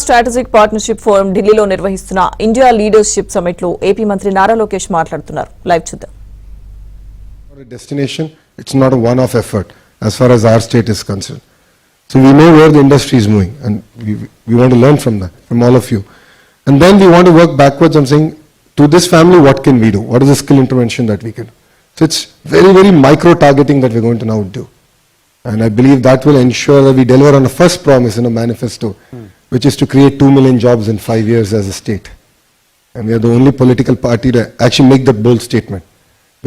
Strategic partnership forum ఢిల్లీలో నిర్వహిస్తున్న India leadership summit లో ఏపీ మంత్రి నారా లోకేష్ మాట్లాడుతున్నారు. లైవ్ చూద్దాం. Destination, it's not a one-off effort as far as our state is concerned. So we know where the industry is moving, and we want to learn from that, from all of you. And then we want to work backwards on saying, to this family, what can we do? What is the skill intervention that we can do? So it's very, very micro-targeting that we're going to now do. And I believe that will ensure that we deliver on the first promise in a manifesto, which is to create 2 million jobs in 5 years as a state. And we are the only political party to actually make that bold statement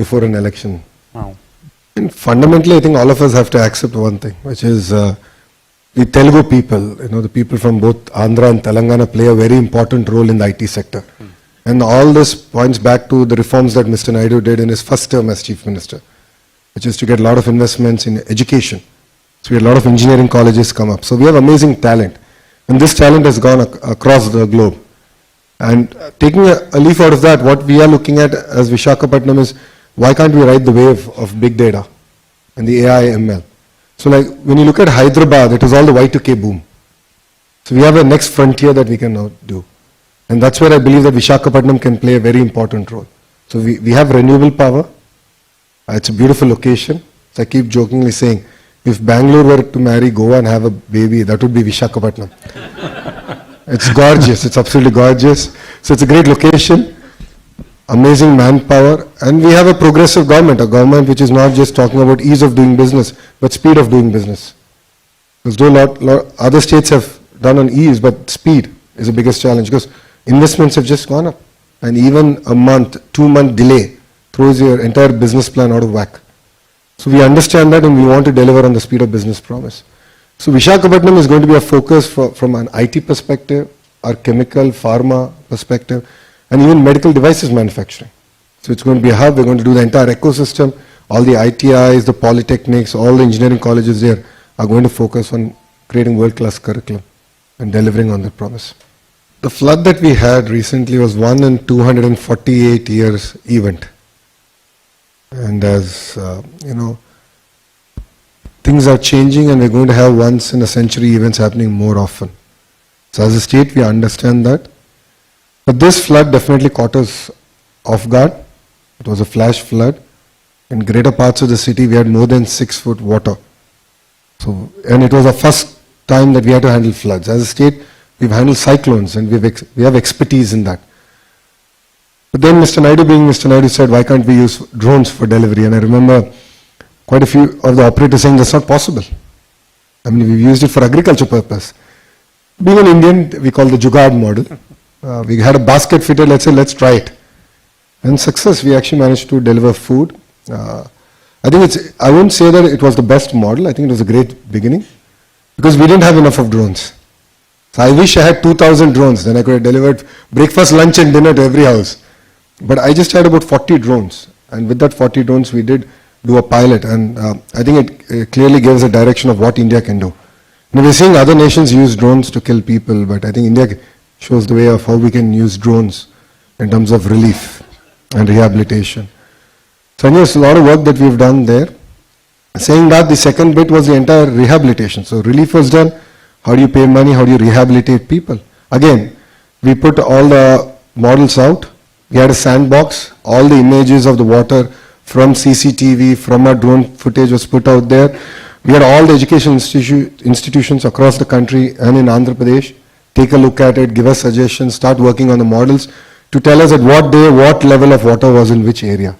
before an election. Wow. And fundamentally, I think all of us have to accept one thing, which is the Telugu people, the people from both Andhra and Telangana play a very important role in the IT sector. And all this points back to the reforms that Mr. Naidu did in his first term as Chief Minister, which is to get a lot of investments in education. So we had a lot of engineering colleges come up. So we have amazing talent. And this talent has gone across the globe. And taking a leaf out of that, what we are looking at as Visakhapatnam is, why can't we ride the wave of big data and the AI ML? So like when you look at Hyderabad, it was all the Y2K boom. So we have a next frontier that we can now do. And that's where I believe that Visakhapatnam can play a very important role. So we have renewable power. It's a beautiful location. So I keep jokingly saying, if Bangalore were to marry Goa and have a baby, that would be Visakhapatnam. It's gorgeous. It's absolutely gorgeous. So it's a great location, amazing manpower, and we have a progressive government, a government which is not just talking about ease of doing business, but speed of doing business. Because though other states have done on ease, but speed is the biggest challenge because investments have just gone up. And even a month, 2-month delay throws your entire business plan out of whack. So we understand that and we want to deliver on the speed of business promise. So Visakhapatnam is going to be a focus from an IT perspective, our chemical, pharma perspective, and even medical devices manufacturing. So it's going to be a hub. We're going to do the entire ecosystem. All the ITIs, the polytechnics, all the engineering colleges there are going to focus on creating world-class curriculum and delivering on that promise. The flood that we had recently was 1 in 248 years event. And as things are changing and we're going to have once in a century events happening more often. So as a state, we understand that. But this flood definitely caught us off guard. It was a flash flood. In greater parts of the city, we had more than 6 foot water. So, and it was the first time that we had to handle floods. As a state, we've handled cyclones and we have expertise in that. But then Mr. Naidu being Mr. Naidu said, why can't we use drones for delivery? And I remember quite a few of the operators saying that's not possible. I mean, we've used it for agriculture purpose. Being an Indian, we call the Jugaad model. We had a basket fitted, let's say, let's try it. And success, we actually managed to deliver food. I think I wouldn't say that it was the best model. I think it was a great beginning because we didn't have enough of drones. So I wish I had 2,000 drones. Then I could have delivered breakfast, lunch and dinner to every house. But I just had about 40 drones. And with that 40 drones, we did do a pilot. And I think it clearly gives a direction of what India can do. Now we're seeing other nations use drones to kill people, but I think India shows the way of how we can use drones in terms of relief and rehabilitation. So I know it's a lot of work that we've done there. Saying that, the second bit was the entire rehabilitation. So relief was done. How do you pay money? How do you rehabilitate people? Again, we put all the models out. We had a sandbox. All the images of the water from CCTV, from our drone footage was put out there. We had all the education institutions across the country and in Andhra Pradesh take a look at it, give us suggestions, start working on the models to tell us at what day, what level of water was in which area.